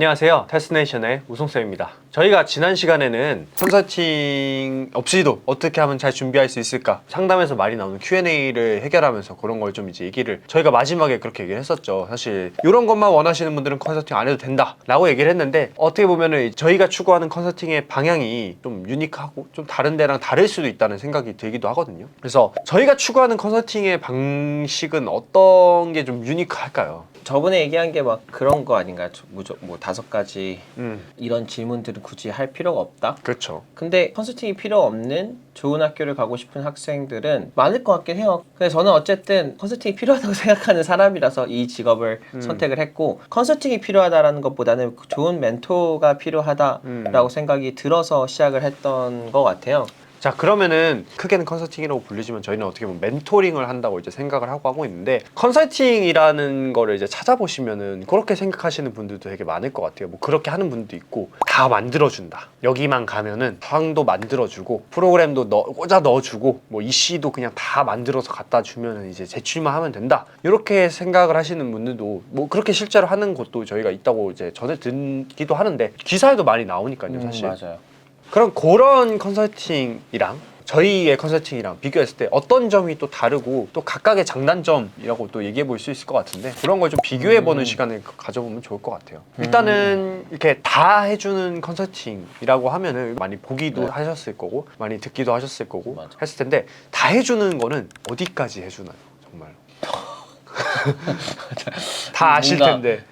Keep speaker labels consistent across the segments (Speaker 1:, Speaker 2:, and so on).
Speaker 1: 안녕하세요. 테스트네이션의 우송쌤입니다. 저희가 지난 시간에는 컨설팅 없이도 어떻게 하면 잘 준비할 수 있을까, 상담에서 많이 나오는 Q&A를 해결하면서 그런 걸 좀 이제 얘기를, 저희가 마지막에 그렇게 얘기를 했었죠. 사실 이런 것만 원하시는 분들은 컨설팅 안 해도 된다 라고 얘기를 했는데, 어떻게 보면은 저희가 추구하는 컨설팅의 방향이 좀 유니크하고 좀 다른 데랑 다를 수도 있다는 생각이 들기도 하거든요. 그래서 저희가 추구하는 컨설팅의 방식은 어떤 게 좀 유니크할까요?
Speaker 2: 저번에 얘기한 게 막 그런 거 아닌가요? 뭐 5가지 이런 질문들은 굳이 할 필요가 없다?
Speaker 1: 그렇죠.
Speaker 2: 근데 컨설팅이 필요 없는 좋은 학교를 가고 싶은 학생들은 많을 것 같긴 해요. 근데 저는 어쨌든 컨설팅이 필요하다고 생각하는 사람이라서 이 직업을 선택을 했고, 컨설팅이 필요하다라는 것보다는 좋은 멘토가 필요하다라고 생각이 들어서 시작을 했던 것 같아요.
Speaker 1: 자, 그러면은 크게는 컨설팅이라고 불리지만 저희는 어떻게 보면 멘토링을 한다고 이제 생각을 하고 있는데, 컨설팅이라는 거를 이제 찾아보시면은 그렇게 생각하시는 분들도 되게 많을 것 같아요. 뭐 그렇게 하는 분도 있고, 다 만들어준다, 여기만 가면은 상황도 만들어주고 프로그램도 꽂아 넣어주고 뭐 EC도 그냥 다 만들어서 갖다 주면은 이제 제출만 하면 된다, 이렇게 생각을 하시는 분들도 뭐 그렇게 실제로 하는 곳도 저희가 있다고 이제 전에 듣기도 하는데, 기사에도 많이 나오니까요 사실.
Speaker 2: 맞아요.
Speaker 1: 그럼 그런 컨설팅이랑 저희의 컨설팅이랑 비교했을 때 어떤 점이 또 다르고, 또 각각의 장단점이라고 또 얘기해 볼 수 있을 것 같은데, 그런 걸 좀 비교해 보는 시간을 가져보면 좋을 것 같아요. 일단은 이렇게 다 해주는 컨설팅이라고 하면은 많이 보기도 하셨을 거고 많이 듣기도 하셨을 거고
Speaker 2: 맞아.
Speaker 1: 했을 텐데, 다 해주는 거는 어디까지 해주나요? 정말 다 아실 텐데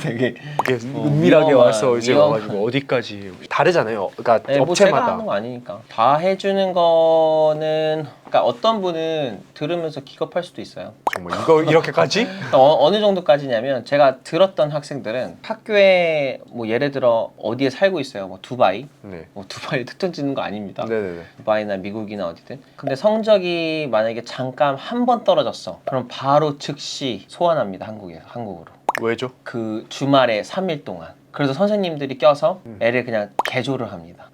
Speaker 2: 되게
Speaker 1: 이게 은밀하게 와서 이제
Speaker 2: 위험한.
Speaker 1: 와가지고 어디까지 다르잖아요. 그러니까
Speaker 2: 네, 뭐 제가
Speaker 1: 업체마다.
Speaker 2: 하는 거 아니니까. 다 해주는 거는, 그러니까 어떤 분은 들으면서 기겁할 수도 있어요.
Speaker 1: 정말 이거 이렇게까지?
Speaker 2: 어느 정도까지냐면, 제가 들었던 학생들은 학교에 뭐 예를 들어 어디에 살고 있어요. 뭐 두바이.
Speaker 1: 네.
Speaker 2: 뭐 두바이 특정 짓는 거 아닙니다.
Speaker 1: 네네네.
Speaker 2: 두바이나 미국이나 어디든. 근데 성적이 만약에 잠깐 한 번 떨어졌어. 그럼 바로 즉시 소환합니다. 한국으로.
Speaker 1: 왜죠?
Speaker 2: 그 주말에 3일 동안. 그래서 선생님들이 껴서 애를 그냥 개조를 합니다.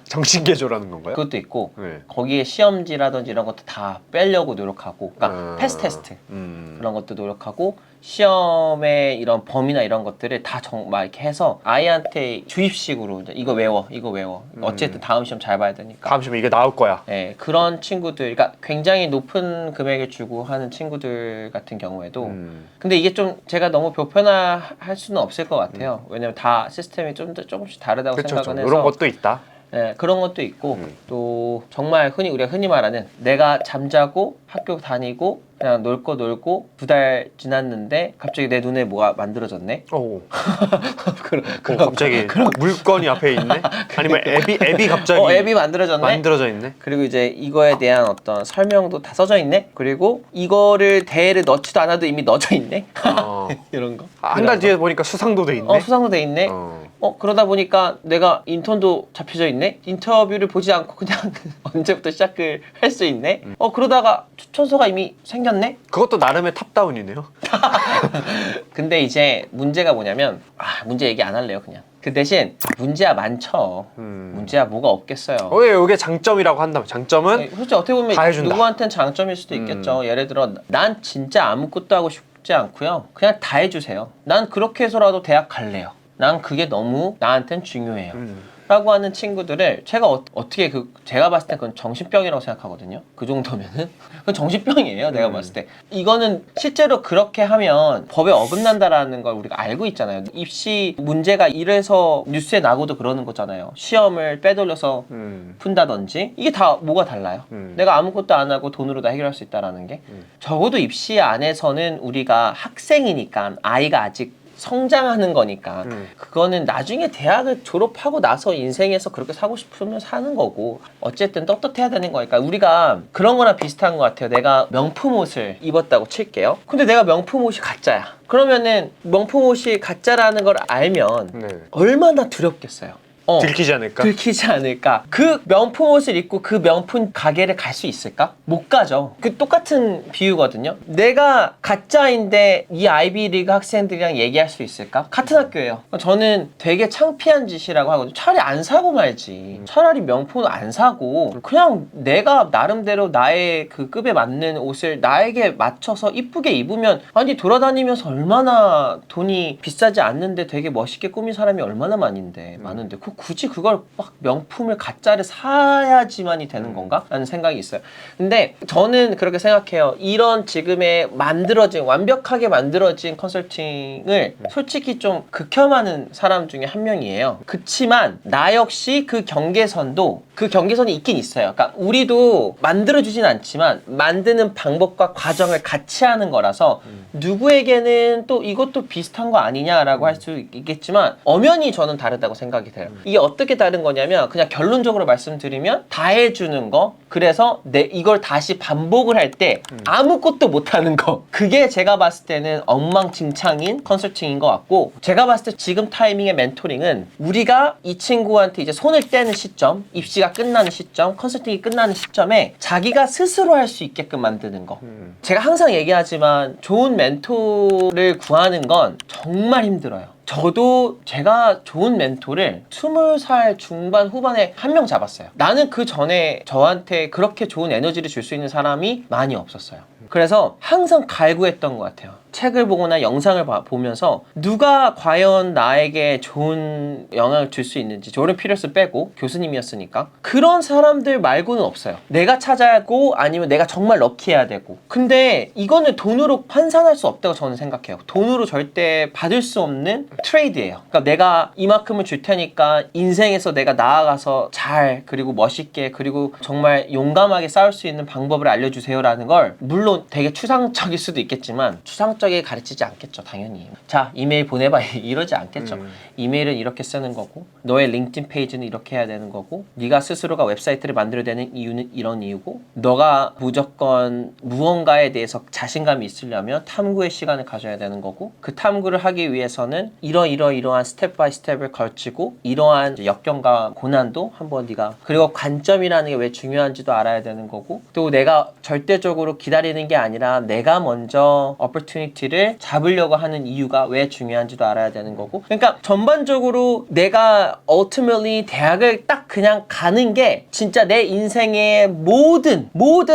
Speaker 1: 정신 개조라는 건가요?
Speaker 2: 그것도 있고,
Speaker 1: 네.
Speaker 2: 거기에 시험지라든지 이런 것도 다 빼려고 노력하고, 그러니까 패스 테스트 그런 것도 노력하고, 시험의 이런 범위나 이런 것들을 다 막 이렇게 해서 아이한테 주입식으로 이제 이거 외워 어쨌든 다음 시험 잘 봐야 되니까.
Speaker 1: 다음 시험에 이게 나올 거야.
Speaker 2: 네, 그런 친구들, 그러니까 굉장히 높은 금액을 주고 하는 친구들 같은 경우에도 근데 이게 좀 제가 너무 보편화할 수는 없을 것 같아요. 왜냐면 다 시스템이 조금씩 다르다고
Speaker 1: 그렇죠.
Speaker 2: 생각은 해서.
Speaker 1: 이런 것도 있다.
Speaker 2: 네, 그런 것도 있고, 또 정말 우리가 흔히 말하는, 내가 잠자고 학교 다니고 그냥 놀 거 놀고 2달 지났는데 갑자기 내 눈에 뭐가 만들어졌네?
Speaker 1: 오. 갑자기 물건이 앞에 있네? 아니면 앱이 갑자기
Speaker 2: 앱이 만들어졌네?
Speaker 1: 만들어져 있네?
Speaker 2: 그리고 이제 이거에 대한 어떤 설명도 다 써져 있네? 그리고 이거를 대를 넣지도 않아도 이미 넣어져 있네? 이런 거.
Speaker 1: 한 달 뒤에 보니까 수상도 돼 있네?
Speaker 2: 수상도 돼 있네? 그러다 보니까 내가 인턴도 잡혀져 있네? 인터뷰를 보지 않고 그냥 언제부터 시작을 할 수 있네? 그러다가 추천서가 이미 생겼네?
Speaker 1: 그것도 나름의 탑다운이네요.
Speaker 2: 근데 이제 문제가 뭐냐면, 문제 얘기 안 할래요 그냥. 그 대신 문제야 많죠. 문제야 뭐가 없겠어요.
Speaker 1: 이게 장점이라고 한다면, 장점은
Speaker 2: 솔직히 어떻게 보면
Speaker 1: 다 해준다.
Speaker 2: 누구한테는 장점일 수도 있겠죠. 예를 들어, 난 진짜 아무것도 하고 싶지 않고요, 그냥 다 해주세요. 난 그렇게 해서라도 대학 갈래요. 난 그게 너무 나한텐 중요해요. 라고 하는 친구들을 제가 어떻게 제가 봤을 때 그건 정신병이라고 생각하거든요. 그 정도면은 그건 정신병이에요. 내가 봤을 때 이거는 실제로 그렇게 하면 법에 어긋난다라는 걸 우리가 알고 있잖아요. 입시 문제가 이래서 뉴스에 나고도 그러는 거잖아요. 시험을 빼돌려서 푼다든지. 이게 다 뭐가 달라요? 내가 아무것도 안 하고 돈으로 다 해결할 수 있다라는 게. 적어도 입시 안에서는 우리가 학생이니까, 아이가 아직 성장하는 거니까 그거는 나중에 대학을 졸업하고 나서 인생에서 그렇게 사고 싶으면 사는 거고, 어쨌든 떳떳해야 되는 거니까. 우리가 그런 거랑 비슷한 것 같아요. 내가 명품 옷을 입었다고 칠게요. 근데 내가 명품 옷이 가짜야. 그러면은 명품 옷이 가짜라는 걸 알면 얼마나 두렵겠어요.
Speaker 1: 들키지 않을까?
Speaker 2: 들키지 않을까? 그 명품 옷을 입고 그 명품 가게를 갈 수 있을까? 못 가죠. 그 똑같은 비유거든요. 내가 가짜인데 이 아이비리그 학생들이랑 얘기할 수 있을까? 같은 학교예요. 저는 되게 창피한 짓이라고 하거든요. 차라리 안 사고 말지. 차라리 명품을 안 사고 그냥 내가 나름대로 나의 그 급에 맞는 옷을 나에게 맞춰서 이쁘게 입으면, 아니 돌아다니면서 얼마나 돈이 비싸지 않는데 되게 멋있게 꾸민 사람이 얼마나 많은데 굳이 그걸 막 명품을 가짜를 사야지만이 되는 건가? 라는 생각이 있어요. 근데 저는 그렇게 생각해요. 이런 지금의 완벽하게 만들어진 컨설팅을 솔직히 좀 극혐하는 사람 중에 한 명이에요. 그치만 나 역시 그 경계선이 있긴 있어요. 그러니까 우리도 만들어주진 않지만 만드는 방법과 과정을 같이 하는 거라서 누구에게는 또 이것도 비슷한 거 아니냐라고 할 수 있겠지만 엄연히 저는 다르다고 생각이 돼요. 이게 어떻게 다른 거냐면 그냥 결론적으로 말씀드리면 다 해주는 거, 그래서 이걸 다시 반복을 할 때 아무것도 못하는 거, 그게 제가 봤을 때는 엉망진창인 컨설팅인 것 같고, 제가 봤을 때 지금 타이밍의 멘토링은 우리가 이 친구한테 이제 손을 떼는 시점, 입시가 끝나는 시점, 컨설팅이 끝나는 시점에 자기가 스스로 할 수 있게끔 만드는 거. 제가 항상 얘기하지만 좋은 멘토를 구하는 건 정말 힘들어요. 저도 제가 좋은 멘토를 20살 중반 후반에 한 명 잡았어요. 나는 그 전에 저한테 그렇게 좋은 에너지를 줄 수 있는 사람이 많이 없었어요. 그래서 항상 갈구했던 것 같아요. 책을 보거나 영상을 보면서 누가 과연 나에게 좋은 영향을 줄 수 있는지, 조던 피터슨 빼고 교수님이었으니까 그런 사람들 말고는 없어요. 내가 찾아야 하고 아니면 내가 정말 럭키해야 되고. 근데 이거는 돈으로 환산할 수 없다고 저는 생각해요. 돈으로 절대 받을 수 없는 트레이드예요. 그러니까 내가 이만큼을 줄 테니까 인생에서 내가 나아가서 잘, 그리고 멋있게, 그리고 정말 용감하게 싸울 수 있는 방법을 알려주세요라는 걸, 물론 되게 추상적일 수도 있겠지만 추상적이게 가르치지 않겠죠, 당연히. 자, 이메일 보내봐 이러지 않겠죠. 이메일은 이렇게 쓰는 거고, 너의 링크드인 페이지는 이렇게 해야 되는 거고, 네가 스스로가 웹사이트를 만들어야 되는 이유는 이런 이유고, 너가 무조건 무언가에 대해서 자신감이 있으려면 탐구의 시간을 가져야 되는 거고, 그 탐구를 하기 위해서는 이러한 스텝 바이 스텝을 걸치고 이러한 역경과 고난도 한번 네가, 그리고 관점이라는 게 왜 중요한지도 알아야 되는 거고, 또 내가 절대적으로 기다리는 게 아니라 내가 먼저 opportunity를 잡으려고 하는 이유가 왜 중요한지도 알아야 되는 거고. 그러니까 전반적으로 내가 ultimately 대학을 딱 그냥 가는 게 진짜 내 인생의 모든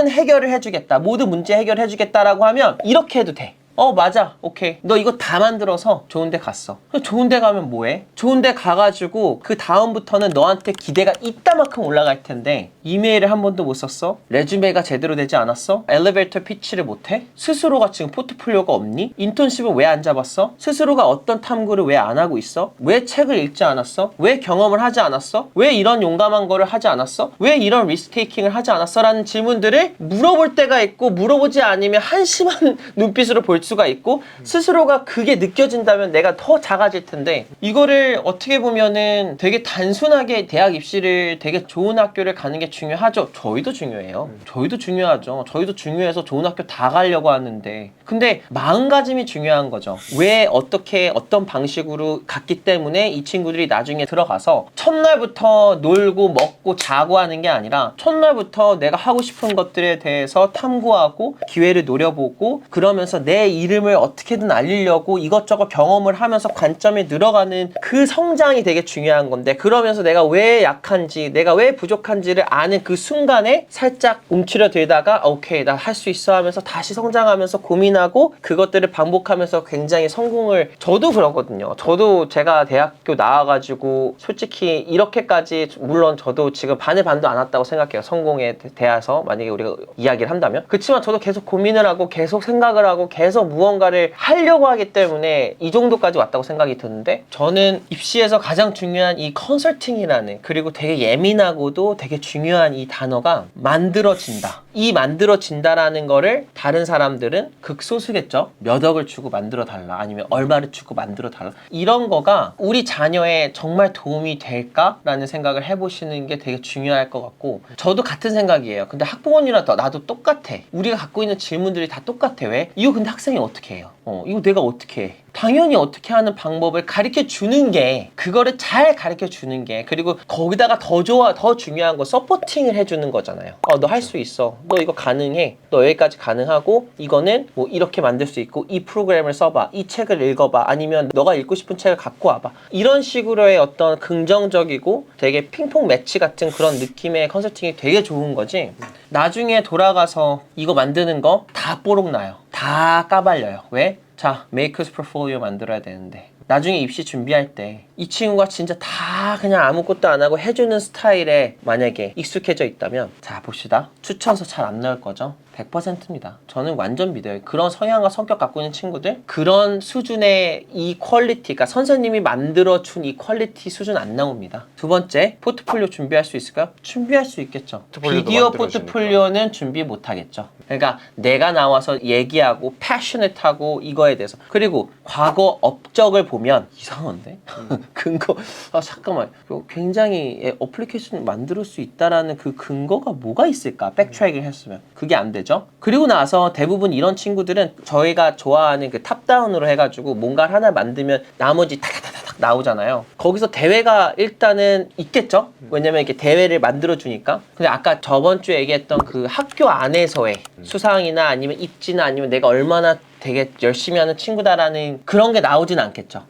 Speaker 2: 해결을 해주겠다, 모든 문제 해결을 해주겠다라고 하면 이렇게 해도 돼. 맞아, 오케이, 너 이거 다 만들어서 좋은 데 갔어. 좋은 데 가면 뭐해? 좋은 데 가가지고 그 다음부터는 너한테 기대가 이따만큼 올라갈 텐데 이메일을 한 번도 못 썼어? 레주메가 제대로 되지 않았어? 엘리베이터 피치를 못해? 스스로가 지금 포트폴리오가 없니? 인턴십을 왜 안 잡았어? 스스로가 어떤 탐구를 왜 안 하고 있어? 왜 책을 읽지 않았어? 왜 경험을 하지 않았어? 왜 이런 용감한 거를 하지 않았어? 왜 이런 리스크 테이킹을 하지 않았어? 라는 질문들을 물어볼 때가 있고, 물어보지 않으면 한심한 눈빛으로 볼 수가 있고, 스스로가 그게 느껴진다면 내가 더 작아질 텐데, 이거를 어떻게 보면은 되게 단순하게 대학 입시를, 되게 좋은 학교를 가는 게 중요하죠. 저희도 중요해요. 저희도 중요하죠. 저희도 중요해서 좋은 학교 다 가려고 하는데, 근데 마음가짐이 중요한 거죠. 왜 어떻게 어떤 방식으로 갔기 때문에 이 친구들이 나중에 들어가서 첫날부터 놀고 먹고 자고 하는 게 아니라 첫날부터 내가 하고 싶은 것들에 대해서 탐구하고 기회를 노려보고, 그러면서 내 이름을 어떻게든 알리려고 이것저것 경험을 하면서 관점이 늘어가는 그 성장이 되게 중요한 건데, 그러면서 내가 왜 약한지, 내가 왜 부족한지를 아는 그 순간에 살짝 움츠려들다가 오케이, 나 할 수 있어 하면서 다시 성장하면서 고민하고 그것들을 반복하면서 굉장히 성공을, 저도 그러거든요. 저도 제가 대학교 나와가지고 솔직히 이렇게까지, 물론 저도 지금 반의 반도 안 왔다고 생각해요. 성공에 대해서 만약에 우리가 이야기를 한다면. 그렇지만 저도 계속 고민을 하고 계속 생각을 하고 계속 무언가를 하려고 하기 때문에 이 정도까지 왔다고 생각이 드는데, 저는 입시에서 가장 중요한 이 컨설팅이라는, 그리고 되게 예민하고도 되게 중요한 이 단어가 만들어진다. 이 만들어진다라는 거를 다른 사람들은 극소수겠죠. 몇 억을 주고 만들어 달라, 아니면 얼마를 주고 만들어 달라, 이런 거가 우리 자녀에 정말 도움이 될까라는 생각을 해보시는 게 되게 중요할 것 같고, 저도 같은 생각이에요. 근데 학부모님이랑 나도 똑같아. 우리가 갖고 있는 질문들이 다 똑같아. 왜? 이거 근데 학생이 당연히 어떻게 해요. 이거 내가 어떻게 해. 당연히 어떻게 하는 방법을 가르쳐 주는 게, 그거를 잘 가르쳐 주는 게, 그리고 거기다가 더 중요한 거 서포팅을 해주는 거잖아요. 너 할 수 있어. 너 이거 가능해. 너 여기까지 가능하고, 이거는 뭐 이렇게 만들 수 있고, 이 프로그램을 써봐. 이 책을 읽어봐. 아니면 너가 읽고 싶은 책을 갖고 와봐. 이런 식으로의 어떤 긍정적이고 되게 핑퐁 매치 같은 그런 느낌의 컨설팅이 되게 좋은 거지. 나중에 돌아가서 이거 만드는 거 다 뽀록 나요. 다 까발려요. 왜? 자, 메이커스 포트폴리오 만들어야 되는데 나중에 입시 준비할 때 이 친구가 진짜 다 그냥 아무것도 안 하고 해주는 스타일에 만약에 익숙해져 있다면, 자 봅시다. 추천서 잘 안 나올 거죠? 100%입니다. 저는 완전 믿어요. 그런 성향과 성격 갖고 있는 친구들, 그런 수준의 이 퀄리티, 그러니까 선생님이 만들어준 이 퀄리티 수준 안 나옵니다. 두 번째, 포트폴리오 준비할 수 있을까요? 준비할 수 있겠죠.
Speaker 1: 포트폴리오도
Speaker 2: 비디오
Speaker 1: 만들어주니까.
Speaker 2: 포트폴리오는 준비 못 하겠죠. 그러니까 내가 나와서 얘기하고 패셔넷하고 이거에 대해서, 그리고 과거 업적을 보면 이상한데? 근거, 잠깐만, 이거 굉장히 어플리케이션 만들 수 있다라는 그 근거가 뭐가 있을까? 백트래킹 했으면 그게 안 되죠. 그리고 나서 대부분 이런 친구들은 저희가 좋아하는 그 탑다운으로 해가지고 뭔가를 하나 만들면 나머지 탁탁탁탁 나오잖아요. 거기서 대회가 일단은 있겠죠. 왜냐면 이렇게 대회를 만들어 주니까. 근데 아까 저번 주에 얘기했던 그 학교 안에서의 수상이나 아니면 입지나 아니면 내가 얼마나 되게 열심히 하는 친구다라는 그런 게 나오진 않겠죠.